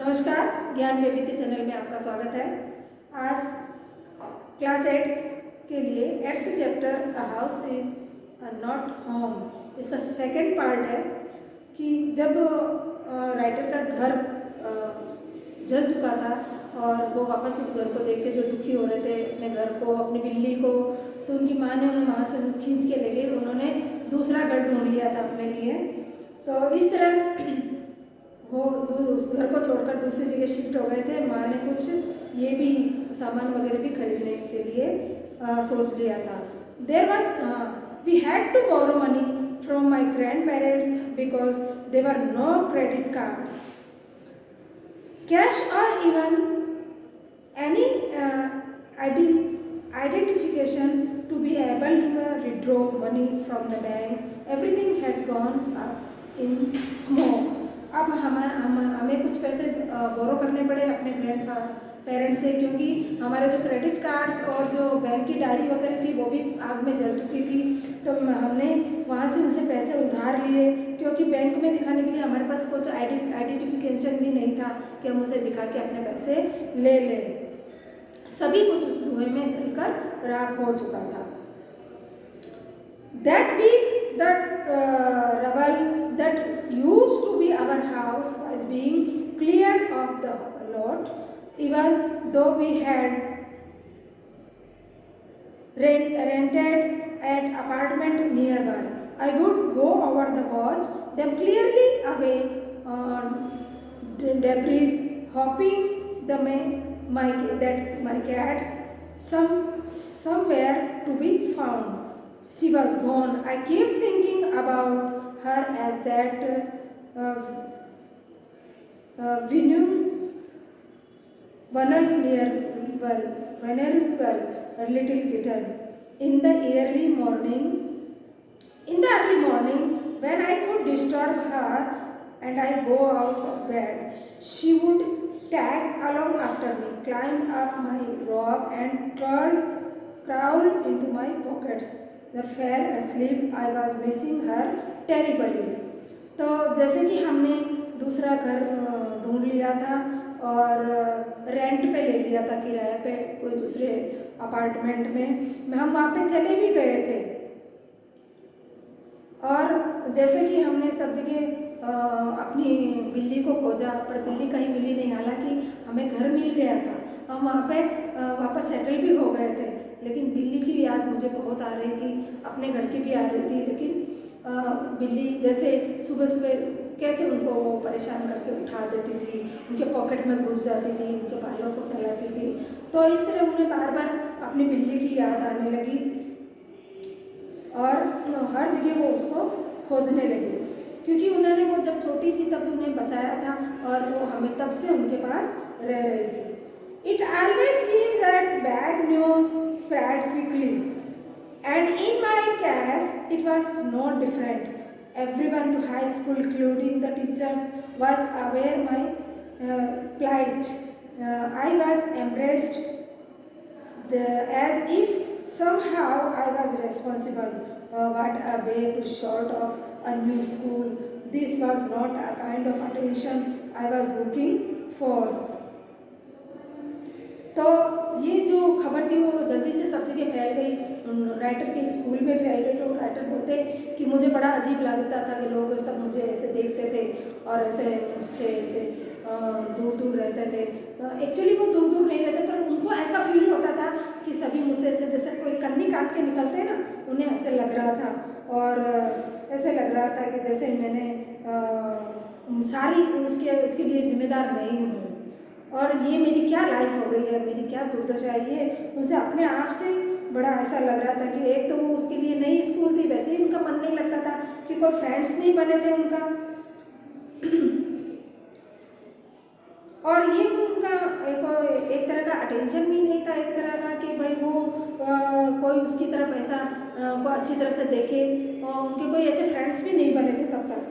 नमस्कार, ज्ञान वैविध्य चैनल में आपका स्वागत है। आज क्लास 8 के लिए 8th chapter a house is not home, इसका सेकंड पार्ट है कि जब राइटर का घर जल चुका था और वो वापस उस घर को देख के जो दुखी हो रहे थे अपने घर को, अपनी बिल्ली को, तो उनकी माँ ने उन्हें वहाँ से खींच के ले गई। उन्होंने दूसरा घर ढूंढ लिया था अपने लिए। तो इस तरह वो उस घर को छोड़कर दूसरी जगह शिफ्ट हो गए थे। माँ ने कुछ ये भी सामान वगैरह भी खरीदने के लिए सोच लिया था। There was we had to borrow money from my grand parents because there were no credit cards, cash or even any identification to be able to withdraw money from the bank. Everything had gone up in smoke. अब हमें कुछ पैसे बोरो करने पड़े अपने grand parents से, क्योंकि हमारे जो क्रेडिट कार्ड्स और जो बैंक की डायरी वगैरह थी वो भी आग में जल चुकी थी। तो हमने वहाँ से उनसे पैसे उधार लिए, क्योंकि बैंक में दिखाने के लिए हमारे पास कुछ आइडेंटिफिकेशन भी नहीं था कि हम उसे दिखा के अपने पैसे ले लें। सभी कुछ उस धुएं में जलकर राख हो चुका था। That week, rubble that used to be our house was being cleared of the lot, even though we had rented an apartment nearby. I would go over the watch them clearly away on debris, hoping that my cats somewhere to be found. She was gone. I kept thinking about her as that vulnerable little kitten. In the early morning, when I could disturb her and I go out of bed, she would tag along after me, climb up my robe and crawl into my pockets. I fell asleep. I was missing her terribly. तो जैसे कि हमने दूसरा घर ढूंढ लिया था और रेंट पे ले लिया था, किराए पे कोई दूसरे अपार्टमेंट में हम वहाँ पे चले भी गए थे। और जैसे कि हमने सब जगह अपनी बिल्ली को खोजा पर बिल्ली कहीं मिली नहीं। हालांकि हमें घर मिल गया था, हम वहाँ पे वापस सेटल भी हो गए थे, लेकिन बिल्ली की याद मुझे बहुत आ रही थी, अपने घर की भी आ रही थी। लेकिन बिल्ली जैसे सुबह सुबह कैसे उनको वो परेशान करके उठा देती थी, उनके पॉकेट में घुस जाती थी, उनके बालों को सहलाती थी। तो इस तरह उन्हें बार बार अपनी बिल्ली की याद आने लगी और हर जगह वो उसको खोजने लगी, क्योंकि उन्होंने वो जब छोटी सी तब उन्हें बचाया था और वो हमें तब से उनके पास रह रही थी। It always seems that bad news spread quickly, and in my case it was no different. Everyone to high school, including the teachers, was aware my plight. I was embraced as if somehow I was responsible. What a way to short of a new school. This was not a kind of attention I was looking for. तो ये जो खबर थी वो जल्दी से सब जगह फैल गई, राइटर के स्कूल में फैल गई। तो राइटर बोलते कि मुझे बड़ा अजीब लगता था कि लोग सब मुझे ऐसे देखते थे और ऐसे मुझसे ऐसे दूर दूर रहते थे। एक्चुअली वो दूर दूर नहीं रहते, पर उनको ऐसा फील होता था कि सभी मुझसे ऐसे जैसे कोई कन्नी काट के निकलते हैं ना, उन्हें ऐसे लग रहा था। और ऐसे लग रहा था कि जैसे मैंने सारी उसके लिए जिम्मेदार नहीं हूँ और ये मेरी क्या लाइफ हो गई है, मेरी क्या दुर्दशा है। ये मुझे अपने आप से बड़ा ऐसा लग रहा था कि एक तो वो उसके लिए नई स्कूल थी, वैसे ही उनका मन नहीं लगता था कि कोई फ्रेंड्स नहीं बने थे उनका। और ये कोई उनका एक तरह का अटेंशन भी नहीं था, एक तरह का कि भाई वो कोई उसकी तरफ ऐसा को अच्छी तरह से देखे, और उनके कोई ऐसे फ्रेंड्स भी नहीं बने थे तब तक।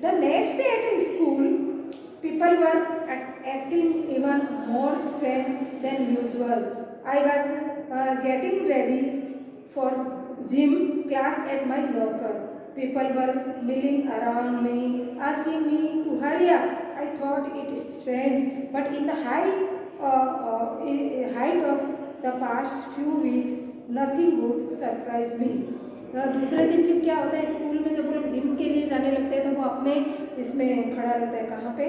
The next day at school people were acting even more strange than usual. I was getting ready for gym class at my locker. People were milling around me, asking me to hurry गया। I thought it strange but in the height of the past few weeks nothing would surprise me. दूसरे दिन फिर क्या होता है, school में जब वो लोग जिम के लिए जाने लगते हैं तो वो अपने इसमें खड़ा रहता है, कहाँ पे,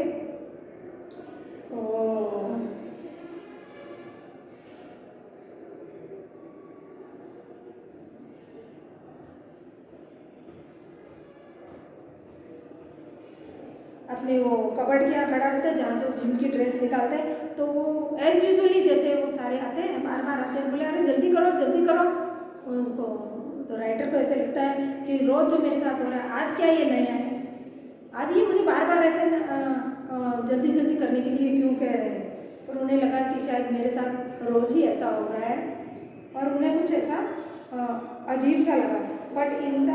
अपने वो कबर्ड के यहाँ खड़ा रहता है जहाँ से वो जिम की ड्रेस निकालते हैं। तो वो एज यूजुअली जैसे वो सारे आते हैं, बार बार आते हैं, बोले अरे जल्दी करो जल्दी करो उनको। तो राइटर को ऐसे लगता है कि रोज़ जो मेरे साथ हो रहा है, आज क्या ये नया है, आज ये मुझे बार बार ऐसे जल्दी जल्दी करने के लिए क्यों कह रहे हैं। पर उन्हें लगा कि शायद मेरे साथ रोज़ ही ऐसा हो रहा है और उन्हें कुछ ऐसा अजीब सा लगा। But in the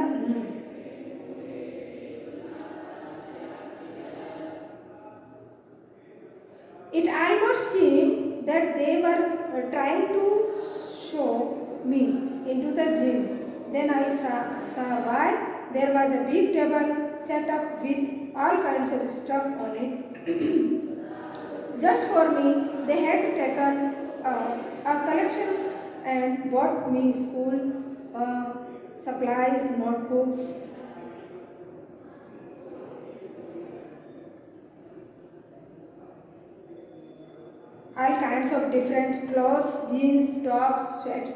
it almost seemed that they were trying to show me into the gym. Then I saw why. There was a big table set up with all kinds of stuff on it. Just for me, they had taken a collection and bought me school supplies, notebooks, all kinds of different clothes, jeans, tops, sweats,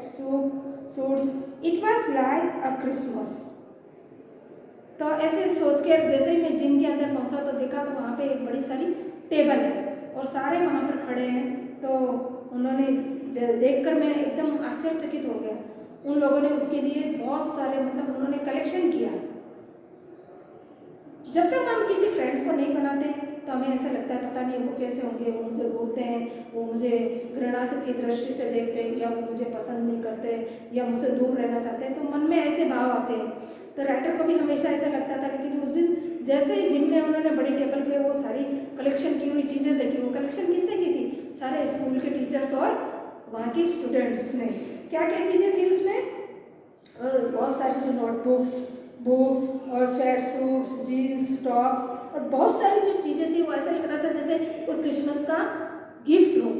suits. It was like a Christmas. तो ऐसे सोच के जैसे ही मैं gym के अंदर पहुंचा तो देखा तो वहाँ पे एक बड़ी सारी टेबल है और सारे वहाँ पर खड़े हैं। तो उन्होंने देखकर मैं एकदम आश्चर्यचकित हो गया। उन लोगों ने उसके लिए बहुत सारे मतलब उन्होंने कलेक्शन किया। जब तक हम किसी फ्रेंड्स को नहीं बनाते तो हमें ऐसा लगता है पता नहीं वो कैसे होंगे, वो मुझे बोलते हैं, वो मुझे घृणा से की दृष्टि से देखते हैं, या वो मुझे पसंद नहीं करते या मुझसे दूर रहना चाहते हैं। तो मन में ऐसे भाव आते हैं। तो राइटर को भी हमेशा ऐसा लगता था। लेकिन उस दिन जैसे ही जिम में उन्होंने बड़ी टेबल पे वो सारी कलेक्शन की हुई चीज़ें देखी। वो कलेक्शन किसने की थी? सारे स्कूल के टीचर्स और वहाँ के स्टूडेंट्स ने। क्या क्या चीज़ें थी उसमें? बहुत सारी जो नोटबुक्स, बुक्स और स्वेट सूट्स, जीन्स, टॉप्स और बहुत सारी जो चीज़ें थी वो ऐसा लग रहा था जैसे कोई क्रिसमस का गिफ्ट हो।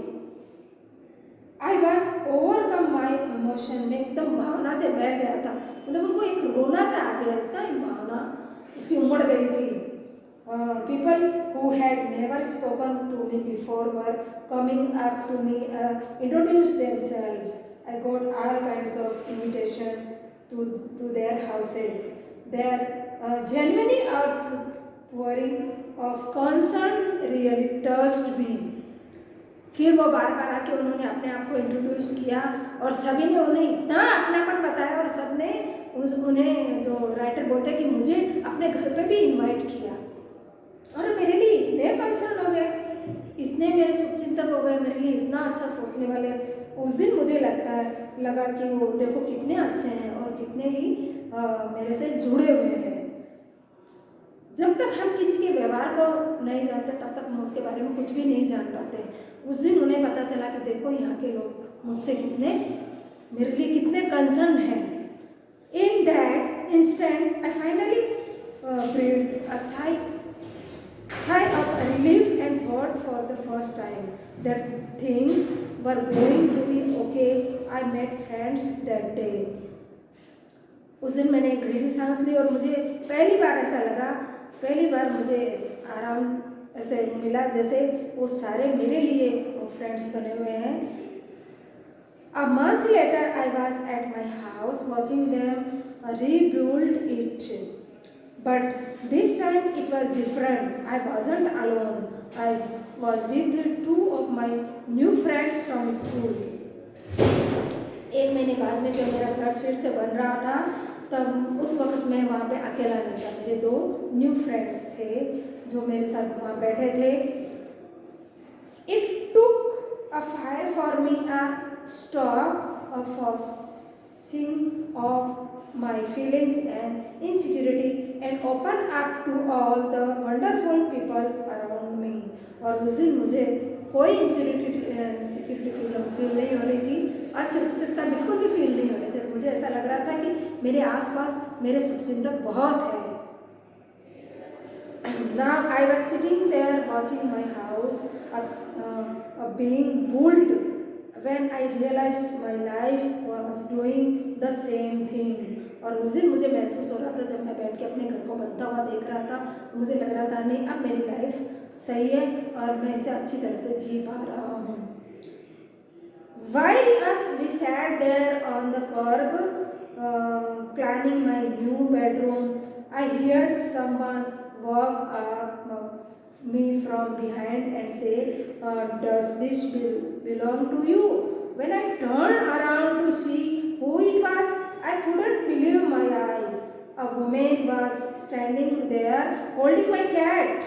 I was overcome my emotion. में एकदम भावना से बह गया था। मतलब उनको एक रोना सा आ गया, इतना एक भावना उसकी उमड़ गई थी। People who had never spoken to me before were coming up to me, introduce themselves. I got all kinds of invitation to their houses. Their genuine outpouring of concern really touched me. फिर वो बार बार आके उन्होंने अपने आप को introduce किया और सभी ने उन्हें इतना अपनापन बताया और सब ने उन्हें, जो राइटर बोलते हैं कि मुझे अपने घर पे भी इनवाइट किया और मेरे लिए इतने कंसर्न हो गए, इतने मेरे शुभचिंतक हो गए, मेरे लिए इतना अच्छा सोचने वाले। उस दिन मुझे लगा कि वो देखो कितने अच्छे हैं और कितने ही मेरे से जुड़े हुए हैं। जब तक हम किसी के व्यवहार को नहीं जानते तब तक हम उसके बारे में कुछ भी नहीं जान पाते। उस दिन उन्हें पता चला कि देखो यहाँ के लोग मुझसे कितने, मेरे लिए कितने कंसर्न हैं। In that instant I finally breathed a sigh of relief and thought for the first time that things were going to be okay. I met friends that day. उस दिन मैंने एक गहरी सांस ली और मुझे पहली बार ऐसा लगा, पहली बार मुझे आराम ऐसे मिला जैसे वो सारे मेरे लिए फ्रेंड्स बने हुए हैं। A month later I was at my house watching them rebuild it. But this time it was different. I wasn't alone. I was with two of my new friends from school. एक महीने बाद में जब मेरा घर फिर से बन रहा था तब उस वक्त मैं वहाँ पे अकेला नहीं था। मेरे दो न्यू फ्रेंड्स थे जो मेरे साथ वहाँ बैठे थे। It took a fire for me a stop a forcing of my feelings and insecurity and open up to all the wonderful people around me. और उस दिन मुझे कोई इंसिक्योरिटी फील नहीं हो रही थी, असुरक्षितता बिल्कुल भी फील नहीं हो रही थी। मुझे ऐसा लग रहा था कि मेरे आसपास मेरे शुभचिंतक बहुत हैं। Now I was sitting there watching my house being built when I realized my life was doing the same thing. और उस दिन मुझे महसूस हो रहा था, जब मैं बैठ के अपने घर को बनता हुआ देख रहा था, तो मुझे लग रहा था नहीं, अब मेरी लाइफ सही है और मैं इसे अच्छी तरह से जी पा रहा हूँ. While we sat there on the curb planning my new bedroom, I heard someone walk up me from behind and say, does this belong to you? When I turned around to see who it was, I couldn't believe my eyes. A woman was standing there holding my cat.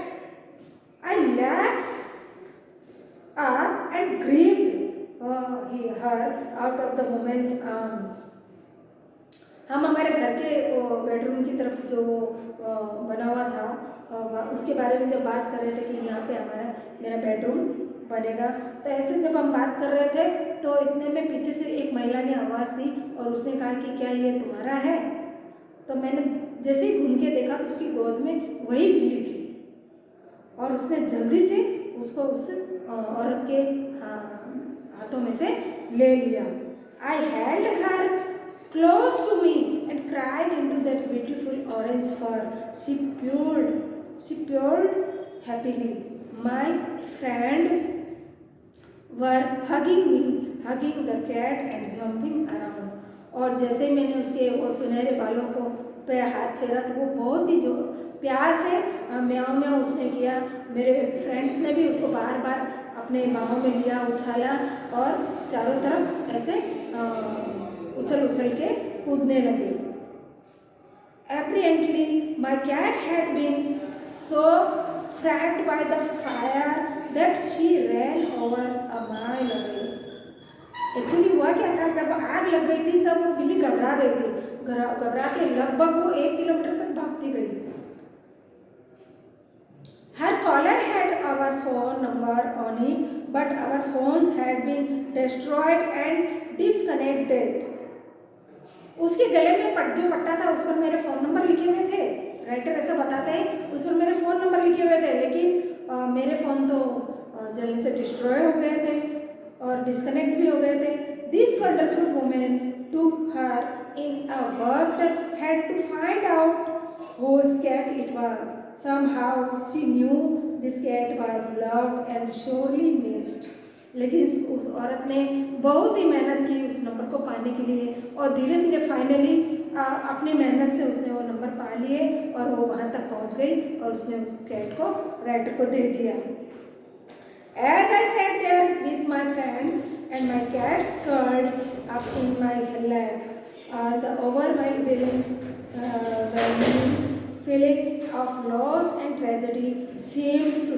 I laughed up and gripped her out of the woman's arms. हम हमारे घर के bedroom की तरफ जो बना हुआ था उसके बारे में जब बात कर रहे थे कि यहाँ पे मेरा बेडरूम बनेगा, तो ऐसे जब हम बात कर रहे थे तो इतने में पीछे से एक महिला ने आवाज़ दी और उसने कहा कि क्या ये तुम्हारा है? तो मैंने जैसे ही घूम के देखा तो उसकी गोद में वही बिल्ली थी और उसने जल्दी से उसको उस औरत के हाथों में से ले लिया. I held her close to me and cried into that beautiful orange fur. She purred happily. My friend were hugging me, hugging the cat and jumping around. और जैसे ही मैंने उसके वो सुनहरे बालों को पे हाथ फेरा तो वो बहुत ही जो प्यार से म्याऊं म्याऊं उसने किया. मेरे फ्रेंड्स ने भी उसको बार बार अपने बाहों में लिया, उछाला और चारों तरफ ऐसे उछल उछल के कूदने लगे. Apparently, my cat had been so frightened by the fire that she ran over a mile away. Actually हुआ क्या था, जब आग लग गई थी तब वो बिल्ली घबरा गई थी. घबरा के लगभग वो 1 किलोमीटर तक भागती गई. Her collar had our phone number on it, but our phones had been destroyed and disconnected. उसके गले में जो पट्टा था उस पर मेरे फ़ोन नंबर लिखे हुए थे. राइटर ऐसा बताते हैं उस पर मेरे फ़ोन नंबर लिखे हुए थे, लेकिन मेरे फ़ोन तो जल्दी से डिस्ट्रॉय हो गए थे और डिस्कनेक्ट भी हो गए थे. This wonderful women took her in a worked head to find out whose cat it was. Somehow she knew this cat was loved and sorely missed. लेकिन उस औरत ने बहुत ही मेहनत की उस नंबर को पाने के लिए और धीरे धीरे फाइनली अपनी मेहनत से उसने वो नंबर पा लिए और वो वहाँ तक पहुँच गई और उसने उस कैट को राइटर को दे दिया. As I sat there with my friends and my cat curled up in my lap, the overwhelming feelings of loss and tragedy seemed to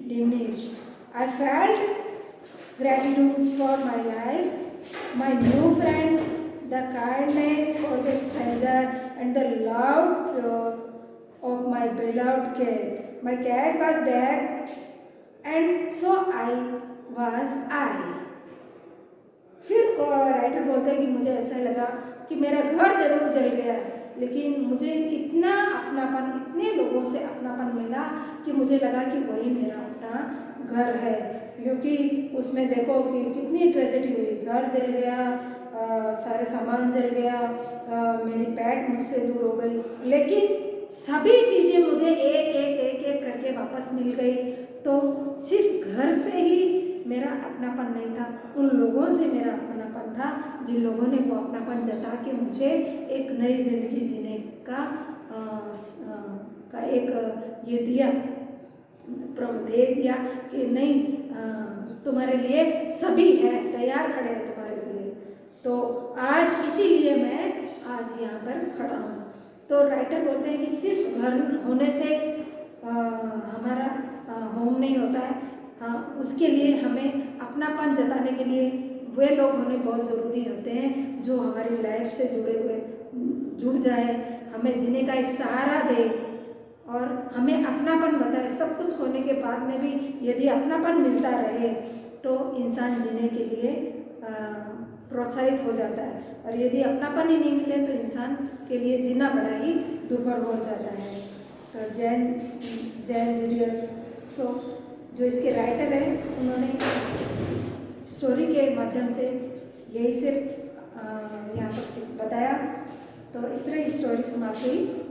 diminish. I felt gratitude for my life, my new friends, the kindness for the stranger, and the loud pure of my beloved cat. My cat was back, and so was I. फिर writer बोलते हैं कि मुझे ऐसा लगा कि मेरा घर जरूर जल गया, लेकिन मुझे इतना अपनापन, इतने लोगों से अपनापन मिला कि मुझे लगा कि वही मेरा अपना घर है. क्योंकि उसमें देखो कि कितनी ट्रेजेडी हुई. घर जल गया, सारे सामान जल गया, मेरी पैट मुझसे दूर हो गई, लेकिन सभी चीज़ें मुझे एक करके वापस मिल गई. तो सिर्फ घर से ही मेरा अपनापन नहीं था, उन लोगों से मेरा अपनापन था जिन लोगों ने वो अपनापन जता के मुझे एक नई ज़िंदगी जीने का एक ये दिया, प्रमुदेय दिया कि नहीं, तुम्हारे लिए सभी है, तैयार खड़े हैं तुम्हारे लिए. तो आज इसीलिए मैं आज यहाँ पर खड़ा हूँ. तो राइटर बोलते हैं कि सिर्फ घर होने से हमारा होम नहीं होता है. उसके लिए हमें अपनापन जताने के लिए वे लोग होने बहुत ज़रूरी होते हैं जो हमारी लाइफ से जुड़ जाए, हमें जीने का एक सहारा दे और हमें अपनापन बताए. सब कुछ होने के बाद में भी यदि अपनापन मिलता रहे तो इंसान जीने के लिए प्रोत्साहित हो जाता है, और यदि अपनापन ही नहीं मिले तो इंसान के लिए जीना बड़ा ही दुर्भर हो जाता है। तो जैन जूलियस सो जो इसके राइटर हैं उन्होंने स्टोरी के माध्यम से यही से यहाँ पर बताया। तो इस तरह स्टोरी समाप्त हुई।